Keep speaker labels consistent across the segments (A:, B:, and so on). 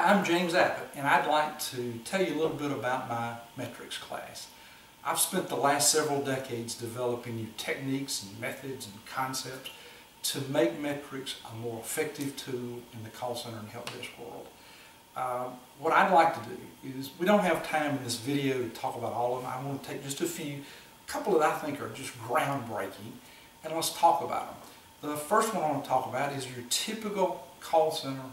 A: Hi, I'm James Abbott, and I'd like to tell you a little bit about my metrics class. I've spent the last several decades developing new techniques and methods and concepts to make metrics a more effective tool in the call center and help desk world. What I'd like to do is, we don't have time in this video to talk about all of them. I want to take just a couple that I think are just groundbreaking, and let's talk about them. The first one I want to talk about is your typical call center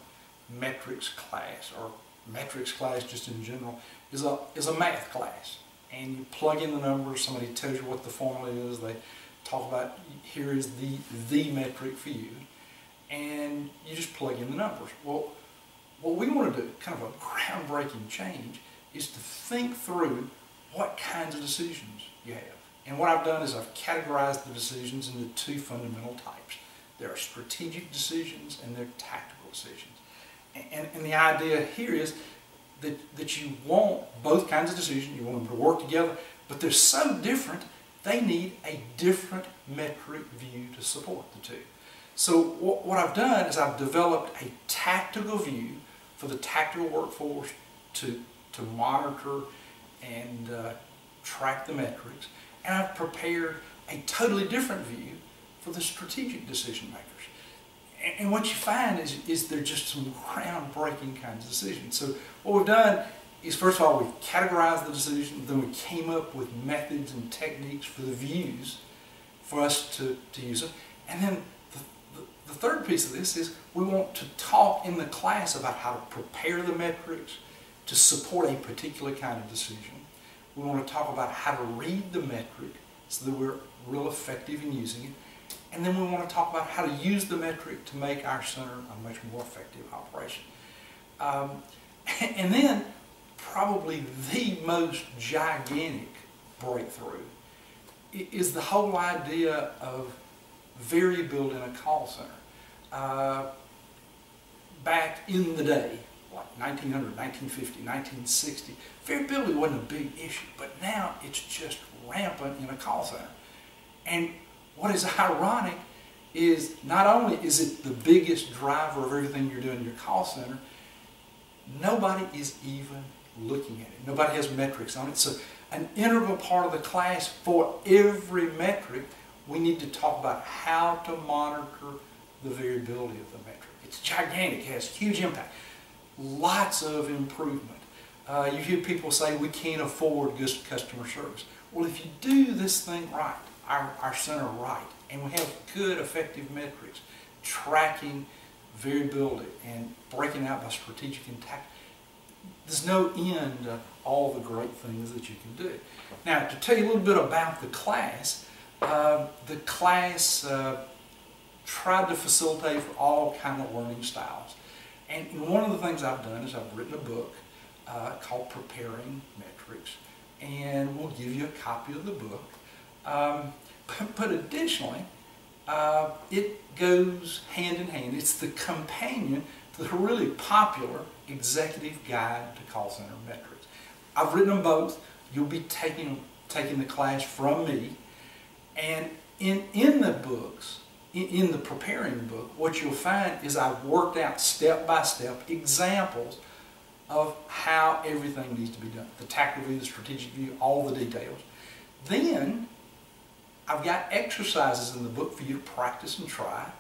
A: metrics class, or metrics class just in general, is a math class. And you plug in the numbers, somebody tells you what the formula is, they talk about here is the metric for you, and you just plug in the numbers. Well, what we want to do, kind of a groundbreaking change, is to think through what kinds of decisions you have. And what I've done is I've categorized the decisions into two fundamental types. There are strategic decisions and there are tactical decisions. And the idea here is that you want both kinds of decisions, you want them to work together, but they're so different, they need a different metric view to support the two. So what I've done is I've developed a tactical view for the tactical workforce to monitor and track the metrics, and I've prepared a totally different view for the strategic decision makers. And what you find is they're just some groundbreaking kinds of decisions. So what we've done is, first of all, we've categorized the decision, then we came up with methods and techniques for the views for us to use them. And then the third piece of this is we want to talk in the class about how to prepare the metrics to support a particular kind of decision. We want to talk about how to read the metric so that we're real effective in using it. And then we want to talk about how to use the metric to make our center a much more effective operation. And then, probably the most gigantic breakthrough is the whole idea of variability in a call center. Back in the day, like 1900, 1950, 1960, variability wasn't a big issue, but now it's just rampant in a call center. And what is ironic is not only is it the biggest driver of everything you're doing in your call center, nobody is even looking at it. Nobody has metrics on it. So an integral part of the class for every metric, we need to talk about how to monitor the variability of the metric. It's gigantic. It has huge impact. Lots of improvement. You hear people say we can't afford good customer service. Well, if you do this thing right, our center right, and we have good effective metrics tracking variability and breaking out by strategic and tactical, there's no end to all the great things that you can do. Now, to tell you a little bit about the class tried to facilitate for all kind of learning styles. And one of the things I've done is I've written a book called Preparing Metrics, and we'll give you a copy of the book. But additionally, it goes hand in hand. It's the companion to the really popular Executive Guide to Call Center Metrics. I've written them both. You'll be taking the class from me. And in the books, in the preparing book, what you'll find is I've worked out step-by-step examples of how everything needs to be done. The tactical view, the strategic view, all the details. Then I've got exercises in the book for you to practice and try.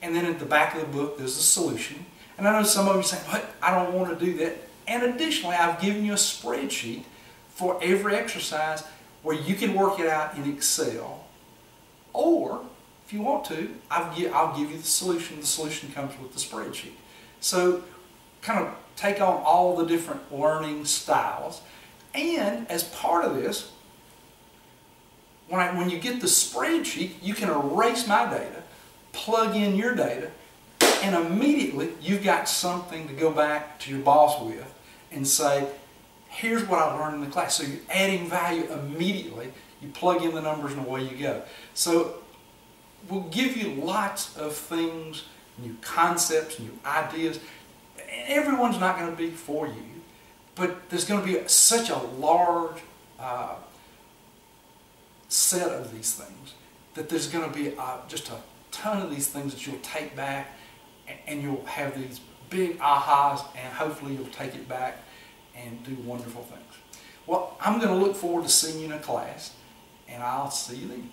A: And then at the back of the book there's a solution. And I know some of you say, but I don't want to do that. And additionally, I've given you a spreadsheet for every exercise where you can work it out in Excel. Or, if you want to, I'll give you the solution. The solution comes with the spreadsheet. So, kind of take on all the different learning styles. And as part of this, when you get the spreadsheet, you can erase my data, plug in your data, and immediately you've got something to go back to your boss with and say, here's what I learned in the class. So you're adding value immediately. You plug in the numbers and away you go. So we'll give you lots of things, new concepts, new ideas. Everyone's not going to be for you, but there's going to be such a large set of these things that there's going to be just a ton of these things that you'll take back, and you'll have these big ahas, and hopefully you'll take it back and do wonderful things. Well, I'm going to look forward to seeing you in a class, and I'll see you then.